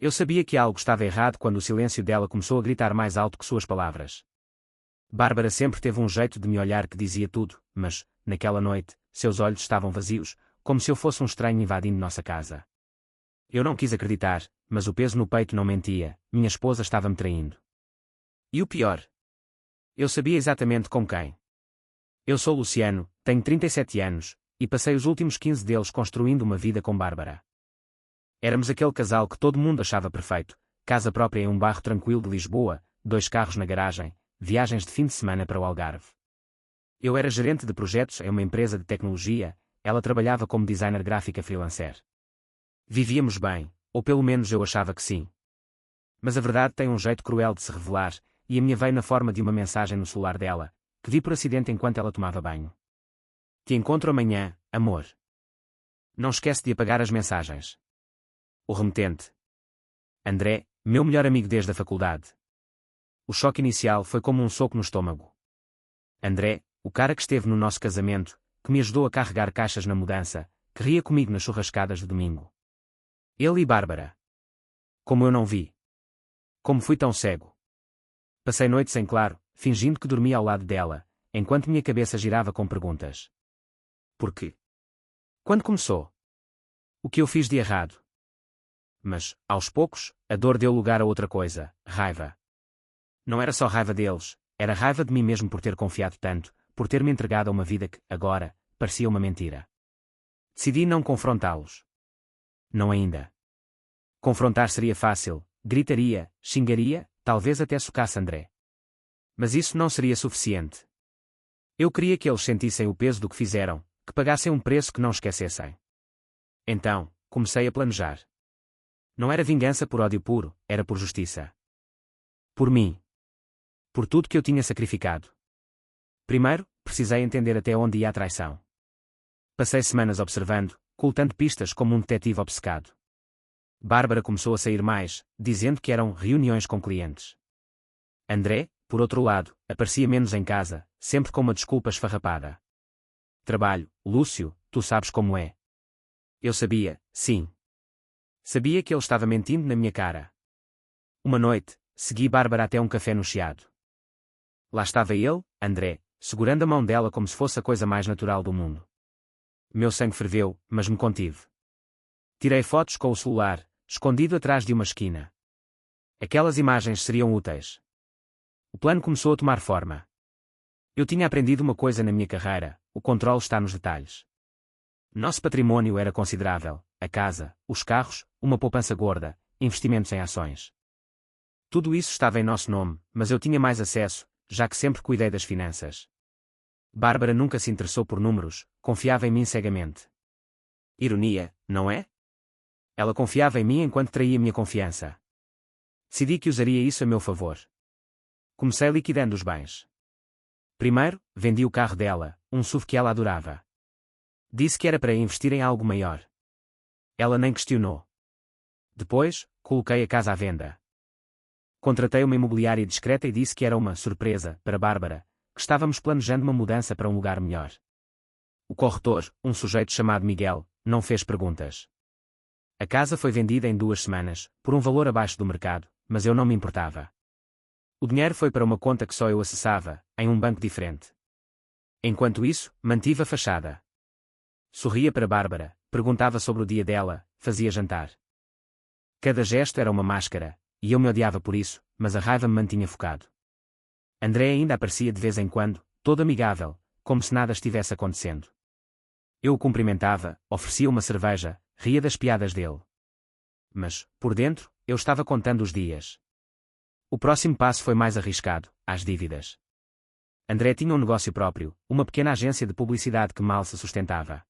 Eu sabia que algo estava errado quando o silêncio dela começou a gritar mais alto que suas palavras. Bárbara sempre teve um jeito de me olhar que dizia tudo, mas, naquela noite, seus olhos estavam vazios, como se eu fosse um estranho invadindo nossa casa. Eu não quis acreditar, mas o peso no peito não mentia, minha esposa estava me traindo. E o pior? Eu sabia exatamente com quem. Eu sou Luciano, tenho 37 anos, e passei os últimos 15 deles construindo uma vida com Bárbara. Éramos aquele casal que todo mundo achava perfeito, casa própria em um bairro tranquilo de Lisboa, 2 carros na garagem, viagens de fim de semana para o Algarve. Eu era gerente de projetos em uma empresa de tecnologia, ela trabalhava como designer gráfica freelancer. Vivíamos bem, ou pelo menos eu achava que sim. Mas a verdade tem um jeito cruel de se revelar, e a minha veio na forma de uma mensagem no celular dela, que vi por acidente enquanto ela tomava banho. Te encontro amanhã, amor. Não esquece de apagar as mensagens. O remetente. André, meu melhor amigo desde a faculdade. O choque inicial foi como um soco no estômago. André, o cara que esteve no nosso casamento, que me ajudou a carregar caixas na mudança, que ria comigo nas churrascadas de domingo. Ele e Bárbara. Como eu não vi. Como fui tão cego. Passei noites em claro, fingindo que dormia ao lado dela, enquanto minha cabeça girava com perguntas. Por quê? Quando começou? O que eu fiz de errado? Mas, aos poucos, a dor deu lugar a outra coisa, raiva. Não era só raiva deles, era raiva de mim mesmo por ter confiado tanto, por ter me entregado a uma vida que, agora, parecia uma mentira. Decidi não confrontá-los. Não ainda. Confrontar seria fácil, gritaria, xingaria, talvez até socasse André. Mas isso não seria suficiente. Eu queria que eles sentissem o peso do que fizeram, que pagassem um preço que não esquecessem. Então, comecei a planejar. Não era vingança por ódio puro, era por justiça. Por mim. Por tudo que eu tinha sacrificado. Primeiro, precisei entender até onde ia a traição. Passei semanas observando, coletando pistas como um detetive obcecado. Bárbara começou a sair mais, dizendo que eram reuniões com clientes. André, por outro lado, aparecia menos em casa, sempre com uma desculpa esfarrapada. Trabalho, Lúcio, tu sabes como é. Eu sabia, sim. Sabia que ele estava mentindo na minha cara. Uma noite, segui Bárbara até um café no Chiado. Lá estava ele, André, segurando a mão dela como se fosse a coisa mais natural do mundo. Meu sangue ferveu, mas me contive. Tirei fotos com o celular, escondido atrás de uma esquina. Aquelas imagens seriam úteis. O plano começou a tomar forma. Eu tinha aprendido uma coisa na minha carreira: o controle está nos detalhes. Nosso patrimônio era considerável: a casa, os carros, uma poupança gorda, investimentos em ações. Tudo isso estava em nosso nome, mas eu tinha mais acesso, já que sempre cuidei das finanças. Bárbara nunca se interessou por números, confiava em mim cegamente. Ironia, não é? Ela confiava em mim enquanto traía minha confiança. Decidi que usaria isso a meu favor. Comecei liquidando os bens. Primeiro, vendi o carro dela, um SUV que ela adorava. Disse que era para investir em algo maior. Ela nem questionou. Depois, coloquei a casa à venda. Contratei uma imobiliária discreta e disse que era uma surpresa para Bárbara, que estávamos planejando uma mudança para um lugar melhor. O corretor, um sujeito chamado Miguel, não fez perguntas. A casa foi vendida em 2 semanas, por um valor abaixo do mercado, mas eu não me importava. O dinheiro foi para uma conta que só eu acessava, em um banco diferente. Enquanto isso, mantive a fachada. Sorria para Bárbara, perguntava sobre o dia dela, fazia jantar. Cada gesto era uma máscara, e eu me odiava por isso, mas a raiva me mantinha focado. André ainda aparecia de vez em quando, todo amigável, como se nada estivesse acontecendo. Eu o cumprimentava, oferecia uma cerveja, ria das piadas dele. Mas, por dentro, eu estava contando os dias. O próximo passo foi mais arriscado: as dívidas. André tinha um negócio próprio, uma pequena agência de publicidade que mal se sustentava.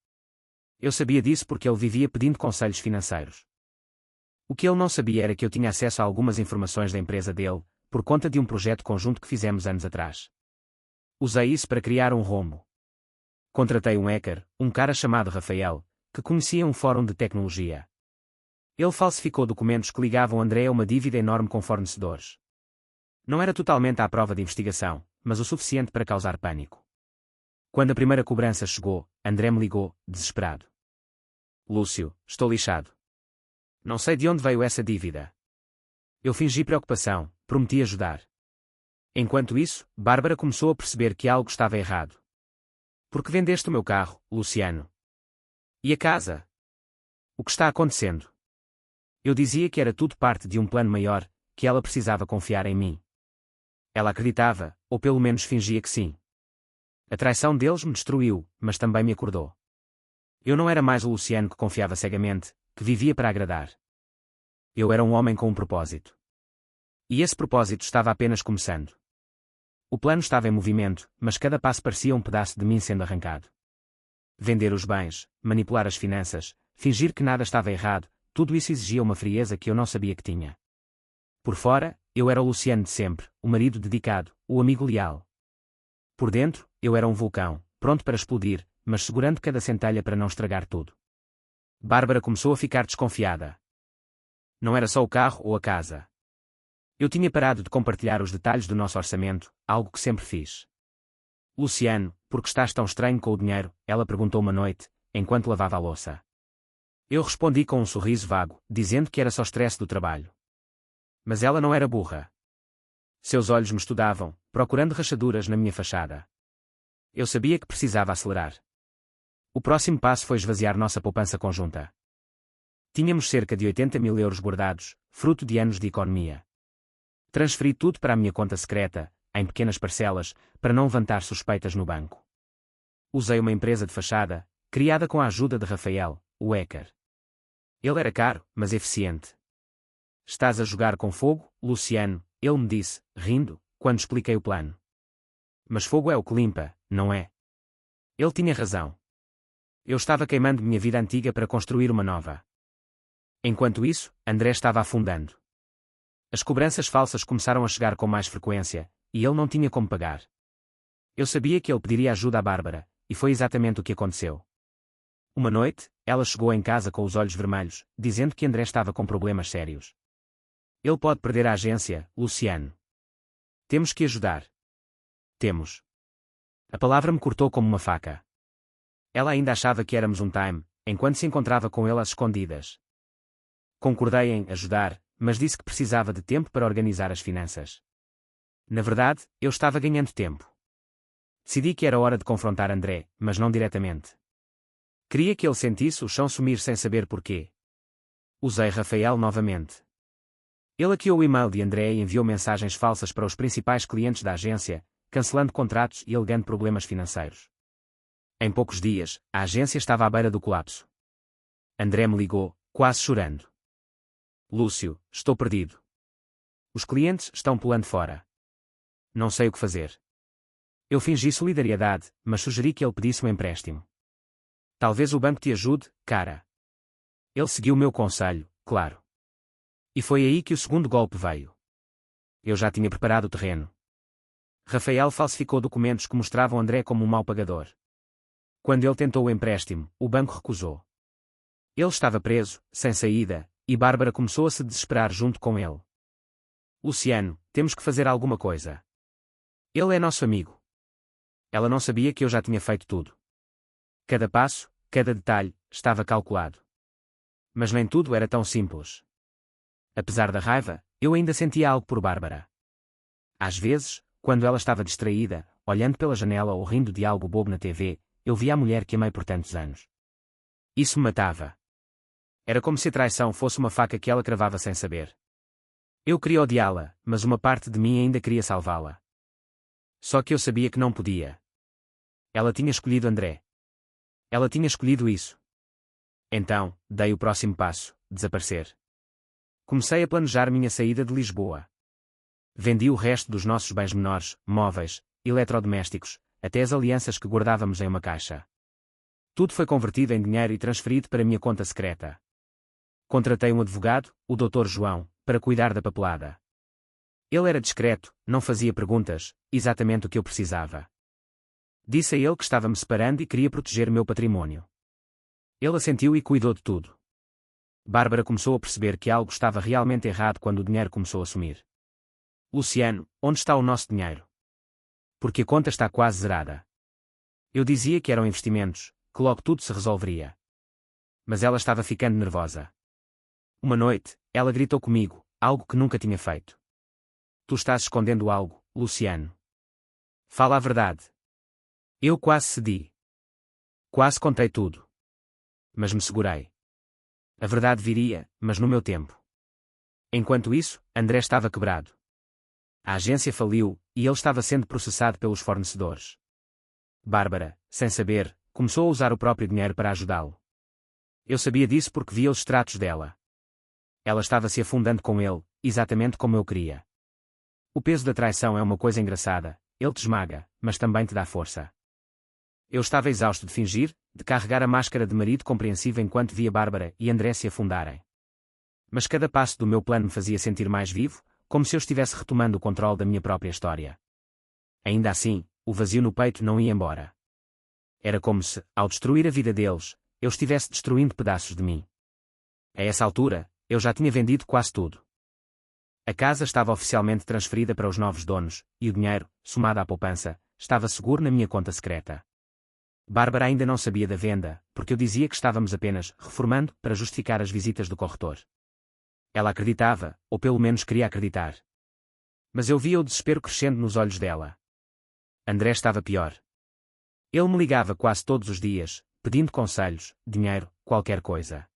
Eu sabia disso porque ele vivia pedindo conselhos financeiros. O que ele não sabia era que eu tinha acesso a algumas informações da empresa dele, por conta de um projeto conjunto que fizemos anos atrás. Usei isso para criar um rombo. Contratei um hacker, um cara chamado Rafael, que conhecia um fórum de tecnologia. Ele falsificou documentos que ligavam André a uma dívida enorme com fornecedores. Não era totalmente à prova de investigação, mas o suficiente para causar pânico. Quando a primeira cobrança chegou, André me ligou, desesperado. Lúcio, estou lixado. Não sei de onde veio essa dívida. Eu fingi preocupação, prometi ajudar. Enquanto isso, Bárbara começou a perceber que algo estava errado. Por que vendeste o meu carro, Luciano? E a casa? O que está acontecendo? Eu dizia que era tudo parte de um plano maior, que ela precisava confiar em mim. Ela acreditava, ou pelo menos fingia que sim. A traição deles me destruiu, mas também me acordou. Eu não era mais o Luciano que confiava cegamente, que vivia para agradar. Eu era um homem com um propósito. E esse propósito estava apenas começando. O plano estava em movimento, mas cada passo parecia um pedaço de mim sendo arrancado. Vender os bens, manipular as finanças, fingir que nada estava errado, tudo isso exigia uma frieza que eu não sabia que tinha. Por fora, eu era o Luciano de sempre, o marido dedicado, o amigo leal. Por dentro, eu era um vulcão, pronto para explodir, mas segurando cada centelha para não estragar tudo. Bárbara começou a ficar desconfiada. Não era só o carro ou a casa. Eu tinha parado de compartilhar os detalhes do nosso orçamento, algo que sempre fiz. Luciano, por que estás tão estranho com o dinheiro? Ela perguntou uma noite, enquanto lavava a louça. Eu respondi com um sorriso vago, dizendo que era só stress do trabalho. Mas ela não era burra. Seus olhos me estudavam, procurando rachaduras na minha fachada. Eu sabia que precisava acelerar. O próximo passo foi esvaziar nossa poupança conjunta. Tínhamos cerca de 80.000 euros guardados, fruto de anos de economia. Transferi tudo para a minha conta secreta, em pequenas parcelas, para não levantar suspeitas no banco. Usei uma empresa de fachada, criada com a ajuda de Rafael, o hacker. Ele era caro, mas eficiente. Estás a jogar com fogo, Luciano, ele me disse, rindo, quando expliquei o plano. Mas fogo é o que limpa, não é? Ele tinha razão. Eu estava queimando minha vida antiga para construir uma nova. Enquanto isso, André estava afundando. As cobranças falsas começaram a chegar com mais frequência, e ele não tinha como pagar. Eu sabia que ele pediria ajuda à Bárbara, e foi exatamente o que aconteceu. Uma noite, ela chegou em casa com os olhos vermelhos, dizendo que André estava com problemas sérios. Ele pode perder a agência, Luciano. Temos que ajudar. Temos. A palavra me cortou como uma faca. Ela ainda achava que éramos um time, enquanto se encontrava com ele às escondidas. Concordei em ajudar, mas disse que precisava de tempo para organizar as finanças. Na verdade, eu estava ganhando tempo. Decidi que era hora de confrontar André, mas não diretamente. Queria que ele sentisse o chão sumir sem saber porquê. Usei Rafael novamente. Ele hackeou o e-mail de André e enviou mensagens falsas para os principais clientes da agência, cancelando contratos e alegando problemas financeiros. Em poucos dias, a agência estava à beira do colapso. André me ligou, quase chorando. Lúcio, estou perdido. Os clientes estão pulando fora. Não sei o que fazer. Eu fingi solidariedade, mas sugeri que ele pedisse um empréstimo. Talvez o banco te ajude, cara. Ele seguiu o meu conselho, claro. E foi aí que o segundo golpe veio. Eu já tinha preparado o terreno. Rafael falsificou documentos que mostravam André como um mau pagador. Quando ele tentou o empréstimo, o banco recusou. Ele estava preso, sem saída, e Bárbara começou a se desesperar junto com ele. Luciano, temos que fazer alguma coisa. Ele é nosso amigo. Ela não sabia que eu já tinha feito tudo. Cada passo, cada detalhe, estava calculado. Mas nem tudo era tão simples. Apesar da raiva, eu ainda sentia algo por Bárbara. Às vezes, quando ela estava distraída, olhando pela janela ou rindo de algo bobo na TV, eu via a mulher que amei por tantos anos. Isso me matava. Era como se a traição fosse uma faca que ela cravava sem saber. Eu queria odiá-la, mas uma parte de mim ainda queria salvá-la. Só que eu sabia que não podia. Ela tinha escolhido André. Ela tinha escolhido isso. Então, dei o próximo passo, desaparecer. Comecei a planejar minha saída de Lisboa. Vendi o resto dos nossos bens menores, móveis, eletrodomésticos, até as alianças que guardávamos em uma caixa. Tudo foi convertido em dinheiro e transferido para minha conta secreta. Contratei um advogado, o Dr. João, para cuidar da papelada. Ele era discreto, não fazia perguntas, exatamente o que eu precisava. Disse a ele que estava me separando e queria proteger meu patrimônio. Ele assentiu e cuidou de tudo. Bárbara começou a perceber que algo estava realmente errado quando o dinheiro começou a sumir. Luciano, onde está o nosso dinheiro? Porque a conta está quase zerada. Eu dizia que eram investimentos, que logo tudo se resolveria. Mas ela estava ficando nervosa. Uma noite, ela gritou comigo, algo que nunca tinha feito. Tu estás escondendo algo, Luciano. Fala a verdade. Eu quase cedi. Quase contei tudo. Mas me segurei. A verdade viria, mas no meu tempo. Enquanto isso, André estava quebrado. A agência faliu, e ele estava sendo processado pelos fornecedores. Bárbara, sem saber, começou a usar o próprio dinheiro para ajudá-lo. Eu sabia disso porque via os extratos dela. Ela estava se afundando com ele, exatamente como eu queria. O peso da traição é uma coisa engraçada, ele te esmaga, mas também te dá força. Eu estava exausto de fingir, de carregar a máscara de marido compreensivo enquanto via Bárbara e André se afundarem. Mas cada passo do meu plano me fazia sentir mais vivo, como se eu estivesse retomando o controle da minha própria história. Ainda assim, o vazio no peito não ia embora. Era como se, ao destruir a vida deles, eu estivesse destruindo pedaços de mim. A essa altura, eu já tinha vendido quase tudo. A casa estava oficialmente transferida para os novos donos, e o dinheiro, somado à poupança, estava seguro na minha conta secreta. Bárbara ainda não sabia da venda, porque eu dizia que estávamos apenas reformando para justificar as visitas do corretor. Ela acreditava, ou pelo menos queria acreditar. Mas eu via o desespero crescendo nos olhos dela. André estava pior. Ele me ligava quase todos os dias, pedindo conselhos, dinheiro, qualquer coisa.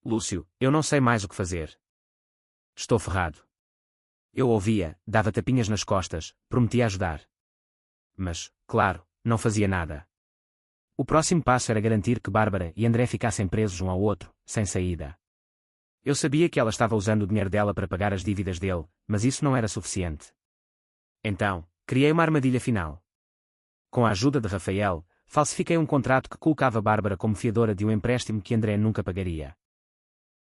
Lúcio, eu não sei mais o que fazer. Estou ferrado. Eu ouvia, dava tapinhas nas costas, prometia ajudar. Mas, claro, não fazia nada. O próximo passo era garantir que Bárbara e André ficassem presos um ao outro, sem saída. Eu sabia que ela estava usando o dinheiro dela para pagar as dívidas dele, mas isso não era suficiente. Então, criei uma armadilha final. Com a ajuda de Rafael, falsifiquei um contrato que colocava Bárbara como fiadora de um empréstimo que André nunca pagaria.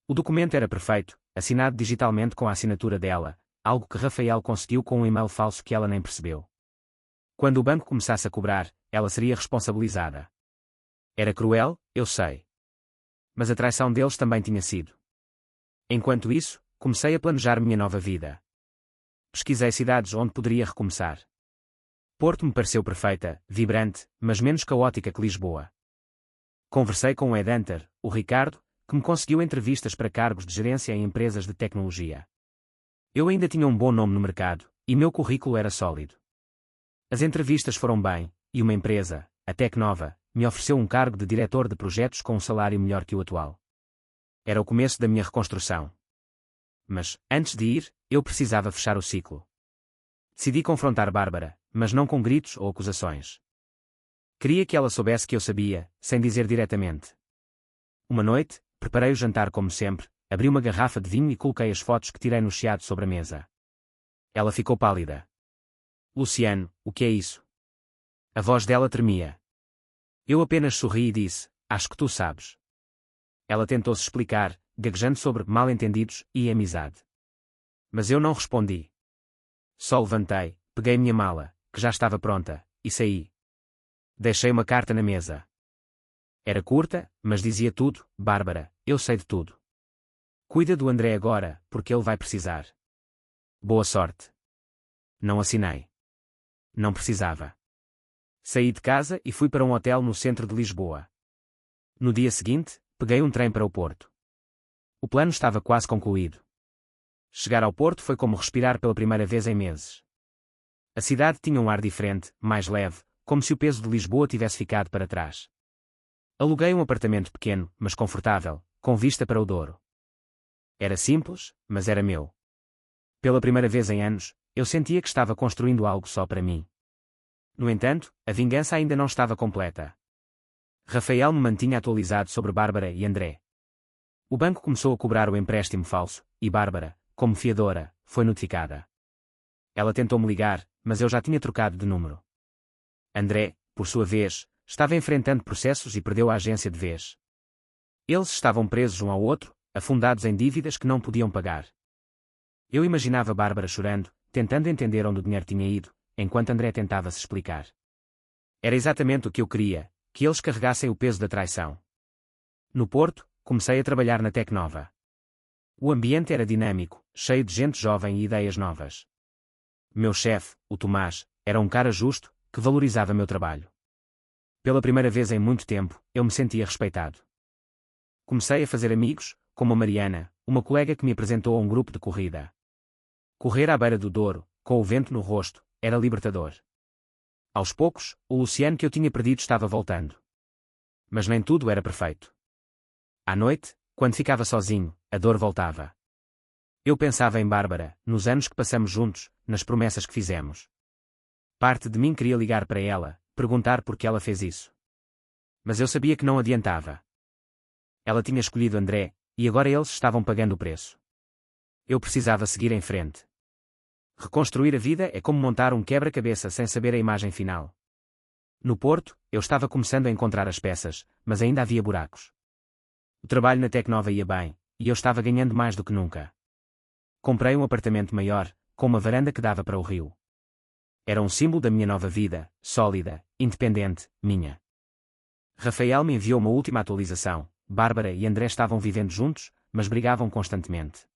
O documento era perfeito, assinado digitalmente com a assinatura dela, algo que Rafael conseguiu com um e-mail falso que ela nem percebeu. Quando o banco começasse a cobrar, ela seria responsabilizada. Era cruel, eu sei. Mas a traição deles também tinha sido. Enquanto isso, comecei a planejar minha nova vida. Pesquisei cidades onde poderia recomeçar. Porto me pareceu perfeita, vibrante, mas menos caótica que Lisboa. Conversei com o headhunter, o Ricardo, que me conseguiu entrevistas para cargos de gerência em empresas de tecnologia. Eu ainda tinha um bom nome no mercado, e meu currículo era sólido. As entrevistas foram bem, e uma empresa, a Tecnova, me ofereceu um cargo de diretor de projetos com um salário melhor que o atual. Era o começo da minha reconstrução. Mas, antes de ir, eu precisava fechar o ciclo. Decidi confrontar Bárbara, mas não com gritos ou acusações. Queria que ela soubesse que eu sabia, sem dizer diretamente. Uma noite, preparei o jantar como sempre, abri uma garrafa de vinho e coloquei as fotos que tirei no chiado sobre a mesa. Ela ficou pálida. Luciano, o que é isso? A voz dela tremia. Eu apenas sorri e disse, acho que tu sabes. Ela tentou-se explicar, gaguejando sobre mal-entendidos e amizade. Mas eu não respondi. Só levantei, peguei minha mala, que já estava pronta, e saí. Deixei uma carta na mesa. Era curta, mas dizia tudo, Bárbara, eu sei de tudo. Cuida do André agora, porque ele vai precisar. Boa sorte. Não assinei. Não precisava. Saí de casa e fui para um hotel no centro de Lisboa. No dia seguinte, peguei um trem para o Porto. O plano estava quase concluído. Chegar ao Porto foi como respirar pela primeira vez em meses. A cidade tinha um ar diferente, mais leve, como se o peso de Lisboa tivesse ficado para trás. Aluguei um apartamento pequeno, mas confortável, com vista para o Douro. Era simples, mas era meu. Pela primeira vez em anos, eu sentia que estava construindo algo só para mim. No entanto, a vingança ainda não estava completa. Rafael me mantinha atualizado sobre Bárbara e André. O banco começou a cobrar o empréstimo falso, e Bárbara, como fiadora, foi notificada. Ela tentou-me ligar, mas eu já tinha trocado de número. André, por sua vez, estava enfrentando processos e perdeu a agência de vez. Eles estavam presos um ao outro, afundados em dívidas que não podiam pagar. Eu imaginava Bárbara chorando, tentando entender onde o dinheiro tinha ido, enquanto André tentava se explicar. Era exatamente o que eu queria, que eles carregassem o peso da traição. No Porto, comecei a trabalhar na Tecnova. O ambiente era dinâmico, cheio de gente jovem e ideias novas. Meu chefe, o Tomás, era um cara justo, que valorizava meu trabalho. Pela primeira vez em muito tempo, eu me sentia respeitado. Comecei a fazer amigos, como a Mariana, uma colega que me apresentou a um grupo de corrida. Correr à beira do Douro, com o vento no rosto, era libertador. Aos poucos, o Luciano que eu tinha perdido estava voltando. Mas nem tudo era perfeito. À noite, quando ficava sozinho, a dor voltava. Eu pensava em Bárbara, nos anos que passamos juntos, nas promessas que fizemos. Parte de mim queria ligar para ela, perguntar por que ela fez isso. Mas eu sabia que não adiantava. Ela tinha escolhido André, e agora eles estavam pagando o preço. Eu precisava seguir em frente. Reconstruir a vida é como montar um quebra-cabeça sem saber a imagem final. No Porto, eu estava começando a encontrar as peças, mas ainda havia buracos. O trabalho na Tecnova ia bem, e eu estava ganhando mais do que nunca. Comprei um apartamento maior, com uma varanda que dava para o rio. Era um símbolo da minha nova vida, sólida, independente, minha. Rafael me enviou uma última atualização. Bárbara e André estavam vivendo juntos, mas brigavam constantemente.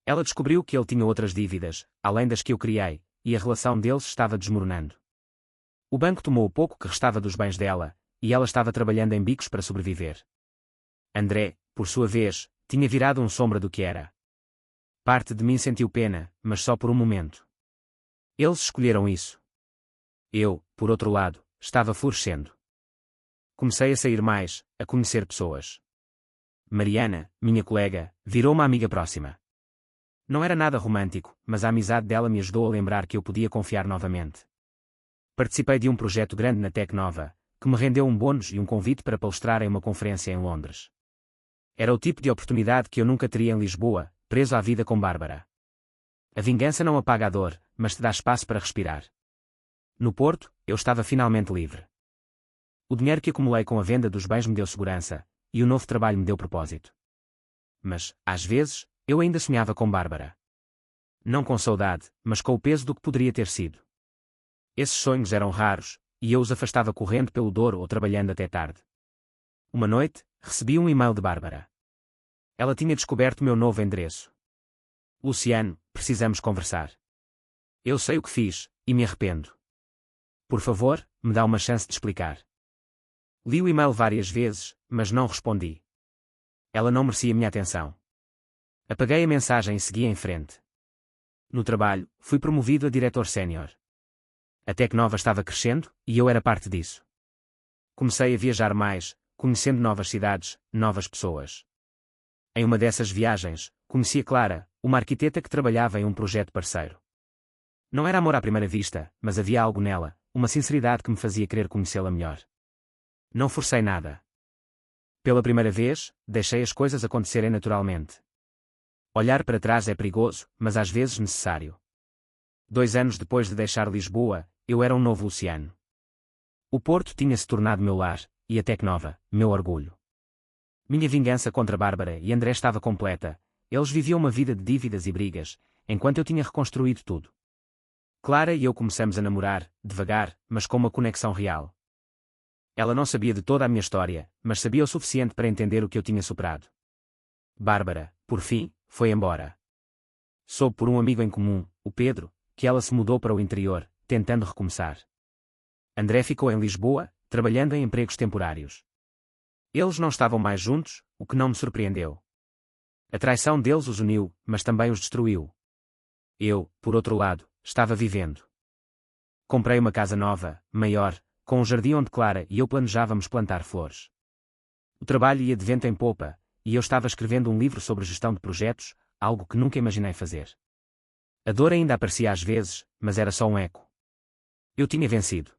Ela descobriu que ele tinha outras dívidas, além das que eu criei, e a relação deles estava desmoronando. O banco tomou o pouco que restava dos bens dela, e ela estava trabalhando em bicos para sobreviver. André, por sua vez, tinha virado um sombra do que era. Parte de mim sentiu pena, mas só por um momento. Eles escolheram isso. Eu, por outro lado, estava florescendo. Comecei a sair mais, a conhecer pessoas. Mariana, minha colega, virou uma amiga próxima. Não era nada romântico, mas a amizade dela me ajudou a lembrar que eu podia confiar novamente. Participei de um projeto grande na Tecnova, que me rendeu um bônus e um convite para palestrar em uma conferência em Londres. Era o tipo de oportunidade que eu nunca teria em Lisboa, preso à vida com Bárbara. A vingança não apaga a dor, mas te dá espaço para respirar. No Porto, eu estava finalmente livre. O dinheiro que acumulei com a venda dos bens me deu segurança, e o novo trabalho me deu propósito. Mas, às vezes, eu ainda sonhava com Bárbara. Não com saudade, mas com o peso do que poderia ter sido. Esses sonhos eram raros, e eu os afastava correndo pelo Douro ou trabalhando até tarde. Uma noite, recebi um e-mail de Bárbara. Ela tinha descoberto meu novo endereço. Luciano, precisamos conversar. Eu sei o que fiz, e me arrependo. Por favor, me dá uma chance de explicar. Li o e-mail várias vezes, mas não respondi. Ela não merecia minha atenção. Apaguei a mensagem e segui em frente. No trabalho, fui promovido a diretor sénior. A Tecnova estava crescendo, e eu era parte disso. Comecei a viajar mais, conhecendo novas cidades, novas pessoas. Em uma dessas viagens, conheci a Clara, uma arquiteta que trabalhava em um projeto parceiro. Não era amor à primeira vista, mas havia algo nela, uma sinceridade que me fazia querer conhecê-la melhor. Não forcei nada. Pela primeira vez, deixei as coisas acontecerem naturalmente. Olhar para trás é perigoso, mas às vezes necessário. 2 anos depois de deixar Lisboa, eu era um novo Luciano. O Porto tinha se tornado meu lar, e a Tecnova, meu orgulho. Minha vingança contra Bárbara e André estava completa, eles viviam uma vida de dívidas e brigas, enquanto eu tinha reconstruído tudo. Clara e eu começamos a namorar, devagar, mas com uma conexão real. Ela não sabia de toda a minha história, mas sabia o suficiente para entender o que eu tinha superado. Bárbara, por fim, foi embora. Soube por um amigo em comum, o Pedro, que ela se mudou para o interior, tentando recomeçar. André ficou em Lisboa, trabalhando em empregos temporários. Eles não estavam mais juntos, o que não me surpreendeu. A traição deles os uniu, mas também os destruiu. Eu, por outro lado, estava vivendo. Comprei uma casa nova, maior, com um jardim onde Clara e eu planejávamos plantar flores. O trabalho ia de vento em popa, e eu estava escrevendo um livro sobre gestão de projetos, algo que nunca imaginei fazer. A dor ainda aparecia às vezes, mas era só um eco. Eu tinha vencido.